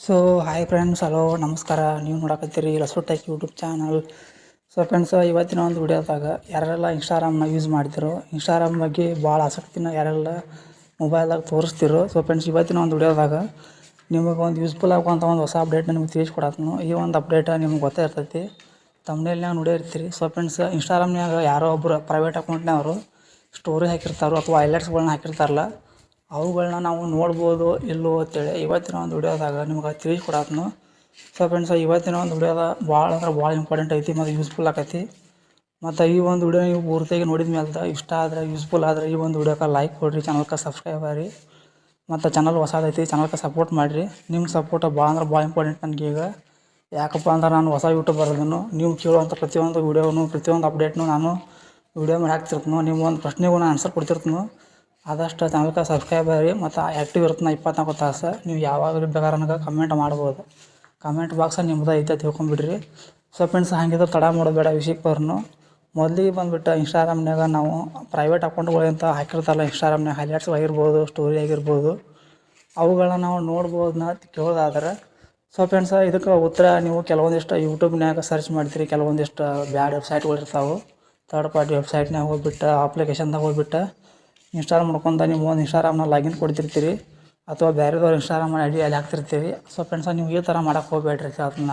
So hi friends, hello ನಮಸ್ಕಾರ. ನೀವು ನೋಡಕತ್ತೀರಿ ಲಸೋಟೆಕ್ YouTube channel. So friends, ಇವತ್ತಿನ ಒಂದು ವಿಡಿಯೋದಾಗ ಯಾರೆಲ್ಲ ಇನ್ಸ್ಟಾಗ್ರಾಮ್ನ ಯೂಸ್ ಮಾಡ್ತಿರೋ, ಇನ್ಸ್ಟಾಗ್ರಾಮ್ ಬಗ್ಗೆ ಭಾಳ ಆಸಕ್ತಿನ ಯಾರೆಲ್ಲ ಮೊಬೈಲ್ದಾಗ ತೋರಿಸ್ತಿರೋ, ಸೊ ಫ್ರೆಂಡ್ಸ್ ಇವತ್ತಿನ ಒಂದು ವಿಡಿಯೋದಾಗ ನಿಮಗೆ ಒಂದು ಯೂಸ್ಫುಲ್ ಆಗುವಂಥ ಒಂದು ಹೊಸ ಅಪ್ಡೇಟ್ನ ನಿಮ್ಗೆ ತಿಳಿಸ್ಕೊಡತ್ನು. ಈ ಒಂದು ಅಪ್ಡೇಟ್ ನಿಮ್ಗೆ ಗೊತ್ತೇ ಇರ್ತೈತಿ, ತಮ್ಮನೇಲಿನಾಗ ನೋಡಿರ್ತೀರಿ. ಸೊ ಫ್ರೆಂಡ್ಸ್, ಇನ್ಸ್ಟಾಗ್ರಾಮ್ನಾಗ ಯಾರೋ ಒಬ್ಬರು ಪ್ರೈವೇಟ್ ಅಕೌಂಟ್ನವರು ಸ್ಟೋರಿ ಹಾಕಿರ್ತಾರೋ ಅಥವಾ ಹೈಲೈಟ್ಸ್ಗಳನ್ನ ಹಾಕಿರ್ತಾರಲ್ಲ, ಅವುಗಳನ್ನ ನಾವು ನೋಡ್ಬೋದು ಇಲ್ಲೋ ಅಂತೇಳಿ ಇವತ್ತಿನ ಒಂದು ವಿಡಿಯೋದಾಗ ನಿಮ್ಗೆ ತಿಳಿಸ್ಕೊಡತ್ನು. ಸೊ ಫ್ರೆಂಡ್ಸ್, ಇವತ್ತಿನ ಒಂದು ವಿಡಿಯೋದ ಭಾಳ ಅಂದ್ರೆ ಭಾಳ ಇಂಪಾರ್ಟೆಂಟ್ ಐತಿ ಮತ್ತು ಯೂಸ್ಫುಲ್ ಆಕೈತಿ. ಮತ್ತು ಈ ಒಂದು ವಿಡಿಯೋ ನೀವು ಪೂರ್ತಿಯಾಗಿ ನೋಡಿದ ಮೇಲೆ ಇಷ್ಟ ಆದರೆ, ಯೂಸ್ಫುಲ್ ಆದರೆ ಈ ಒಂದು ವಿಡಿಯೋಕ್ಕೆ ಲೈಕ್ ಕೊಡಿರಿ, ಚಾನಲ್ಗೆ ಸಬ್ಸ್ಕ್ರೈಬ್ ಆಗಿರಿ. ಮತ್ತು ಚಾನಲ್ ಹೊಸದೈತಿ, ಚಾನಲ್ಗೆ ಸಪೋರ್ಟ್ ಮಾಡಿರಿ. ನಿಮ್ಮ ಸಪೋರ್ಟ್ ಭಾಳ ಅಂದ್ರೆ ಭಾಳ ಇಂಪಾರ್ಟೆಂಟ್ ನನಗೆ ಈಗ. ಯಾಕಪ್ಪ ಅಂದ್ರೆ ನಾನು ಹೊಸ ಯೂಟ್ಯೂಬರ್ ಅದನ್ನು, ನೀವು ಕೇಳುವಂಥ ಪ್ರತಿಯೊಂದು ವಿಡಿಯೋನು, ಪ್ರತಿಯೊಂದು ಅಪ್ಡೇಟ್ನು ನಾನು ವಿಡಿಯೋ ಮಾಡಿ ಹಾಕ್ತಿರ್ತೀನಿ. ನೀವು ಒಂದು ಪ್ರಶ್ನೆಗೂ ನಾನು ಆನ್ಸರ್ ಕೊಡ್ತಿರ್ತೀನಿ. ಆದಷ್ಟು ಚಾನಲ್ಗೆ ಸಬ್ಸ್ಕ್ರೈಬ್ ಆಗಿರಿ ಮತ್ತು ಆ್ಯಕ್ಟಿವ್ ಇರ್ತಾನೆ 24 ತಾಸು. ನೀವು ಯಾವಾಗ ಬೇಕಾದ್ರೆ ನನಗೆ ಕಮೆಂಟ್ ಮಾಡ್ಬೋದು. ಕಮೆಂಟ್ ಬಾಕ್ಸ ನಿಮ್ಮದು ಐತೆ ತಿಳ್ಕೊಂಬಿಡ್ರಿ. ಸೊ ಫ್ರೆಂಡ್ಸ್, ಹಾಗಿದ್ರೆ ತಡ ಮಾಡೋದು ಬೇಡ, ವಿಷಯಕ್ಕೆ ಬರೋನು. ಮೊದಲಿಗೆ ಬಂದುಬಿಟ್ಟು ಇನ್ಸ್ಟಾಗ್ರಾಮ್ನಾಗ ನಾವು ಪ್ರೈವೇಟ್ ಅಕೌಂಟ್ಗಳಿಂತ ಹಾಕಿರ್ತಾರಲ್ಲ, ಇನ್ಸ್ಟಾಗ್ರಾಮ್ನಾಗ ಹೈಲೈಟ್ಸ್ ಆಗಿರ್ಬೋದು, ಸ್ಟೋರಿ ಆಗಿರ್ಬೋದು, ಅವುಗಳನ್ನ ನಾವು ನೋಡ್ಬೋದನ್ನ ಕೇಳೋದಾದ್ರೆ. ಸೊ ಫ್ರೆಂಡ್ಸ್, ಇದಕ್ಕೆ ಉತ್ತರ ನೀವು ಕೆಲವೊಂದಿಷ್ಟು ಯೂಟ್ಯೂಬ್ನಾಗ ಸರ್ಚ್ ಮಾಡ್ತೀರಿ. ಕೆಲವೊಂದಿಷ್ಟು ಬ್ಯಾಡ್ ವೆಬ್ಸೈಟ್ಗಳು ಇರ್ತಾವೆ. ಥರ್ಡ್ ಪಾರ್ಟಿ ವೆಬ್ಸೈಟ್ನಾಗ ಹೋಗ್ಬಿಟ್ಟು, ಅಪ್ಲಿಕೇಶನ್ದಾಗ ಹೋಗ್ಬಿಟ್ಟು ಇನ್ಸ್ಟಾಲ್ ಮಾಡ್ಕೊಂಡು ನೀವು ಒಂದು ಇನ್ಸ್ಟಾಗ್ರಾಮ್ನ ಲಾಗಿನ್ ಕೊಡ್ತಿರ್ತೀರಿ, ಅಥವಾ ಬೇರೆದವ್ರು ಇನ್ಸ್ಟಾಗ್ರಾಮ್ ಐಡಿ ಅಲ್ಲಿ ಹಾಕ್ತಿರ್ತೀರಿ. ಸೊ ಫ್ರೆಂಡ್ಸ, ನೀವು ಈ ಥರ ಮಾಡೋಕ್ಕೆ ಹೋಗ್ಬೇಡ್ರಿ ಅದನ್ನ.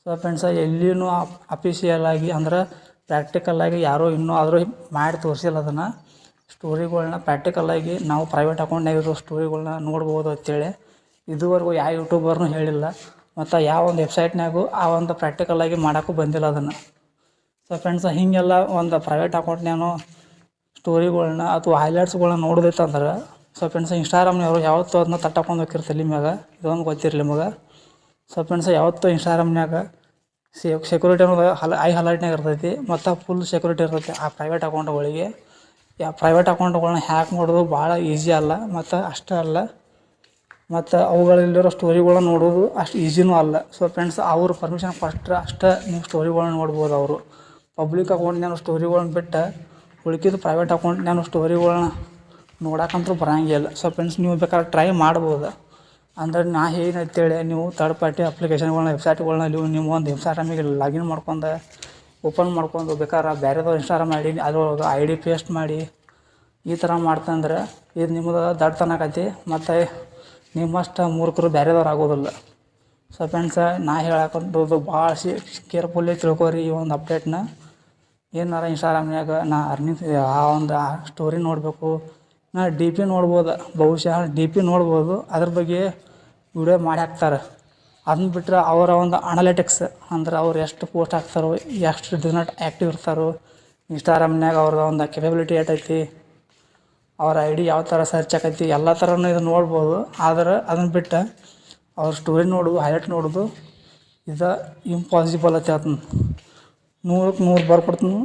ಸೊ ಫ್ರೆಂಡ್ಸ, ಎಲ್ಲಿಯೂ ಅಫಿಷಿಯಲ್ ಆಗಿ ಅಂದ್ರೆ ಪ್ರಾಕ್ಟಿಕಲ್ಲಾಗಿ ಯಾರೂ ಇನ್ನೂ ಆದರೂ ಮಾಡಿ ತೋರಿಸಿಲ್ಲ ಅದನ್ನು. ಸ್ಟೋರಿಗಳ್ನ ಪ್ರಾಕ್ಟಿಕಲ್ಲಾಗಿ ನಾವು ಪ್ರೈವೇಟ್ ಅಕೌಂಟ್ನಾಗಿರೋ ಸ್ಟೋರಿಗಳ್ನ ನೋಡ್ಬೋದು ಅಂತೇಳಿ ಇದುವರೆಗೂ ಯಾವ ಯೂಟ್ಯೂಬರ್ನೂ ಹೇಳಿಲ್ಲ. ಮತ್ತು ಯಾವ ಒಂದು ವೆಬ್ಸೈಟ್ನಾಗೂ ಆ ಒಂದು ಪ್ರಾಕ್ಟಿಕಲ್ಲಾಗಿ ಮಾಡೋಕ್ಕೂ ಬಂದಿಲ್ಲ ಅದನ್ನು. ಸೊ ಫ್ರೆಂಡ್ಸ, ಹೀಗೆಲ್ಲ ಒಂದು ಪ್ರೈವೇಟ್ ಅಕೌಂಟ್ನಾಗೂ ಸ್ಟೋರಿಗಳ್ನ ಅಥವಾ ಹೈಲೈಟ್ಸ್ಗಳ್ನ ನೋಡೋದೈತಂದ್ರೆ, ಸೊ ಫ್ರೆಂಡ್ಸ್, ಇನ್ಸ್ಟಾಗ್ರಾಮ್ನವರು ಯಾವತ್ತೂ ಅದನ್ನ ತಟ್ಟಾಕೊಂಡು ಹೋಗಿರ್ತಿಲ್ಲ ನಿಮ್ಗೆ. ಇದೊಂದು ಗೊತ್ತಿರಲಿ ನಿಮಗೆ. ಸೊ ಫ್ರೆಂಡ್ಸ್, ಯಾವತ್ತೂ ಇನ್ಸ್ಟಾಗ್ರಾಮ್ನಾಗ ಸೆಕ್ಯೂರಿಟಿ ಅನ್ನೋದು ಐ ಹಲೈಟ್ನಾಗ ಇರ್ತೈತಿ ಮತ್ತು ಫುಲ್ ಸೆಕ್ಯೂರಿಟಿ ಇರ್ತೈತಿ ಆ ಪ್ರೈವೇಟ್ ಅಕೌಂಟ್ಗಳಿಗೆ. ಪ್ರೈವೇಟ್ ಅಕೌಂಟ್ಗಳನ್ನ ಹ್ಯಾಕ್ ಮಾಡೋದು ಭಾಳ ಈಸಿ ಅಲ್ಲ, ಮತ್ತು ಅಷ್ಟೇ ಅಲ್ಲ, ಮತ್ತು ಅವುಗಳಲ್ಲಿರೋ ಸ್ಟೋರಿಗಳನ್ನ ನೋಡೋದು ಅಷ್ಟು ಈಸಿನೂ ಅಲ್ಲ. ಸೊ ಫ್ರೆಂಡ್ಸ್, ಅವ್ರ ಪರ್ಮಿಷನ್ ಫಸ್ಟ್ ಅಷ್ಟೇ ನೀವು ಸ್ಟೋರಿಗಳನ್ನ ನೋಡ್ಬೋದು. ಅವರು ಪಬ್ಲಿಕ್ ಅಕೌಂಟ್ನಾಗ ಸ್ಟೋರಿಗಳನ್ನ ಬಿಟ್ಟು ಉಳ್ಕಿದ್ದು ಪ್ರೈವೇಟ್ ಅಕೌಂಟ್ನಾಗ ಸ್ಟೋರಿಗಳನ್ನ ನೋಡೋಕ್ಕಂತೂ ಬರೋಂಗಿಲ್ಲ. ಸೊ ಫ್ರೆಂಡ್ಸ್, ನೀವು ಬೇಕಾದ್ರೆ ಟ್ರೈ ಮಾಡ್ಬೋದು. ಅಂದ್ರೆ ನಾ ಏನಂತೇಳಿ ನೀವು ಥರ್ಡ್ ಪಾರ್ಟಿ ಅಪ್ಲಿಕೇಶನ್ಗಳನ್ನ, ವೆಬ್ಸೈಟ್ಗಳನ್ನ ನೀವು ಒಂದು ಇನ್ಸ್ಟಾಗ್ರಾಮಿಗೆ ಲಾಗಿನ್ ಮಾಡ್ಕೊಂಡು ಓಪನ್ ಮಾಡ್ಕೊಂಡು ಬೇಕಾದ್ರೆ ಬೇರೆದವ್ರು ಇನ್ಸ್ಟಾಗ್ರಾಮ್ ಅದ್ರೊಳಗೆ ಐ ಡಿ ಪೇಸ್ಟ್ ಮಾಡಿ ಈ ಥರ ಮಾಡ್ತಂದ್ರೆ ಇದು ನಿಮ್ಮದು ದಡ್ತನ ಆಕೈತಿ ಮತ್ತು ನಿಮ್ಮಷ್ಟು ಮೂರ್ಖರು ಬೇರೆದವ್ರು ಆಗೋದಿಲ್ಲ. ಸೊ ಫ್ರೆಂಡ್ಸ, ನಾ ಹೇಳಕ್ಕಂಥದ್ದು ಭಾಳ ಕೇರ್ಫುಲ್ಲಿ ತಿಳ್ಕೊರಿ ಈ ಒಂದು ಅಪ್ಡೇಟ್ನ. ಏನಾರ ಇನ್ಸ್ಟಾಗ್ರಾಮ್ನಾಗ ನಾ ಅರ್ನಿಂಗ್ ಆ ಒಂದು ಸ್ಟೋರಿ ನೋಡಬೇಕು, ನಾ ಡಿ ಪಿ ನೋಡ್ಬೋದು, ಬಹುಶಃ ಡಿ ಪಿ ನೋಡ್ಬೋದು, ಅದ್ರ ಬಗ್ಗೆ ವಿಡಿಯೋ ಮಾಡಿ ಹಾಕ್ತಾರೆ. ಅದನ್ನ ಬಿಟ್ಟರೆ ಅವರ ಒಂದು ಅನಲಿಟಿಕ್ಸ್ ಅಂದ್ರೆ ಅವ್ರು ಎಷ್ಟು ಪೋಸ್ಟ್ ಹಾಕ್ತಾರೋ, ಎಷ್ಟು ದಿನ ಆ್ಯಕ್ಟಿವ್ ಇರ್ತಾರೋ ಇನ್ಸ್ಟಾಗ್ರಾಮ್ನಾಗ, ಅವ್ರದ್ದು ಒಂದು ಕೆಪಬಿಲಿಟಿ ಏಟೈತಿ, ಅವ್ರ ಐ ಡಿ ಯಾವ ಥರ ಸರ್ಚ್ ಆಕೈತಿ, ಎಲ್ಲ ಥರನೂ ಇದು ನೋಡ್ಬೋದು. ಆದರೆ ಅದನ್ನು ಬಿಟ್ಟು ಅವ್ರ ಸ್ಟೋರಿ ನೋಡೋದು, ಹೈಲೈಟ್ ನೋಡೋದು ಇದು ಇಂಪಾಸಿಬಲ್ ಅಂತ ಹೇಳ್ತೀನಿ. 100ಕ್ಕೆ 100 ಬರ್ಕೊಡ್ತೀನಿ.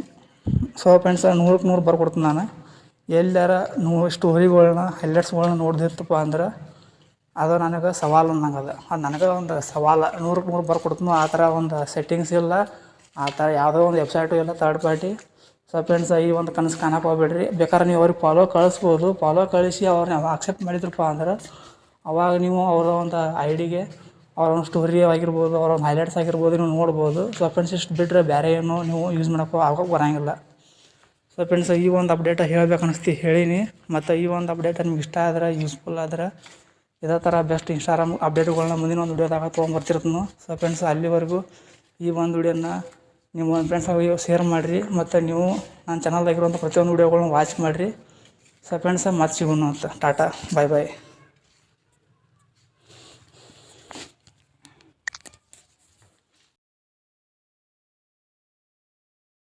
ಸೊ ಫ್ರೆಂಡ್ಸ, 100ಕ್ಕೆ 100 ಬರ್ಕೊಡ್ತೀನಿ ನಾನು. ಎಲ್ಲಾರ ಸ್ಟೋರಿಗಳ್ನ, ಹೈಲೈಟ್ಸ್ಗಳ್ನ ನೋಡ್ದಿರ್ತಪ್ಪ ಅಂದ್ರೆ ಅದು ನನಗೆ ಸವಾಲು ಅನ್ನಂಗದ. ಅದು ನನಗೆ ಒಂದು ಸವಾಲು. 100ಕ್ಕೆ 100 ಬರ್ಕೊಡ್ತೀನಿ. ಆ ಥರ ಒಂದು ಸೆಟ್ಟಿಂಗ್ಸ್ ಇಲ್ಲ, ಆ ಥರ ಯಾವುದೋ ಒಂದು ವೆಬ್ಸೈಟು ಇಲ್ಲ ಥರ್ಡ್ ಪಾರ್ಟಿ. ಸೊ ಫ್ರೆಂಡ್ಸ್, ಈ ಒಂದು ಕನಸು ಕಾಣಕ್ಕೆ ಹೋಗ್ಬೇಡ್ರಿ. ಬೇಕಾದ್ರೆ ನೀವು ಅವ್ರಿಗೆ ಫಾಲೋ ಕಳಿಸ್ಬೋದು. ಫಾಲೋ ಕಳಿಸಿ ಅವ್ರನ್ನ ಅಕ್ಸೆಪ್ಟ್ ಮಾಡಿದ್ರಪ್ಪ ಅಂದ್ರೆ ಅವಾಗ ನೀವು ಅವರ ಒಂದು ಐ ಡಿಗೆ ಅವ್ರ ಒಂದು ಸ್ಟೋರಿ ಆಗಿರ್ಬೋದು, ಅವ್ರ ಒಂದು ಹೈಲೈಟ್ಸ್ ಆಗಿರ್ಬೋದು ನೀವು ನೋಡ್ಬೋದು. ಸೊ ಫ್ರೆಂಡ್ಸ್, ಇಷ್ಟು ಬಿಟ್ಟರೆ ಬೇರೆ ಏನು ನೀವು ಯೂಸ್ ಆಗೋಕ್ಕೆ ಬರೋಂಗಿಲ್ಲ. ಸೊ ಫ್ರೆಂಡ್ಸ್, ಈ ಒಂದು ಅಪ್ಡೇಟ್ ಹೇಳ್ಬೇಕು ಅನಿಸ್ತಿ ಹೇಳೀನಿ. ಮತ್ತು ಈ ಒಂದು ಅಪ್ಡೇಟ್ ನಿಮ್ಗೆ ಇಷ್ಟ ಆದ್ರೆ, ಯೂಸ್ಫುಲ್ ಆದ್ರೆ ಇದೇ ಥರ ಬೆಸ್ಟ್ ಇನ್ಸ್ಟಾಗ್ರಾಮ್ ಅಪ್ಡೇಟ್ಗಳನ್ನ ಮುಂದಿನ ಒಂದು ವಿಡಿಯೋದಾಗ ತೊಗೊಂಬರ್ತಿರ್ತೀನಿ. ಸೊ ಫ್ರೆಂಡ್ಸ್, ಅಲ್ಲಿವರೆಗೂ ಈ ಒಂದು ವಿಡಿಯೋನ ನಿಮ್ಮ ಒಂದು ಫ್ರೆಂಡ್ಸ್ ಶೇರ್ ಮಾಡಿರಿ. ಮತ್ತು ನೀವು ನನ್ನ ಚಾನಲ್ದಾಗಿರುವಂಥ ಪ್ರತಿಯೊಂದು ವಿಡಿಯೋಗಳನ್ನ ವಾಚ್ ಮಾಡಿರಿ. ಸೊ ಫ್ರೆಂಡ್ಸ್, ಮತ್ತೆ ಸಿಗೋಣ ಅಂತ. ಟಾಟಾ, ಬಾಯ್ ಬಾಯ್.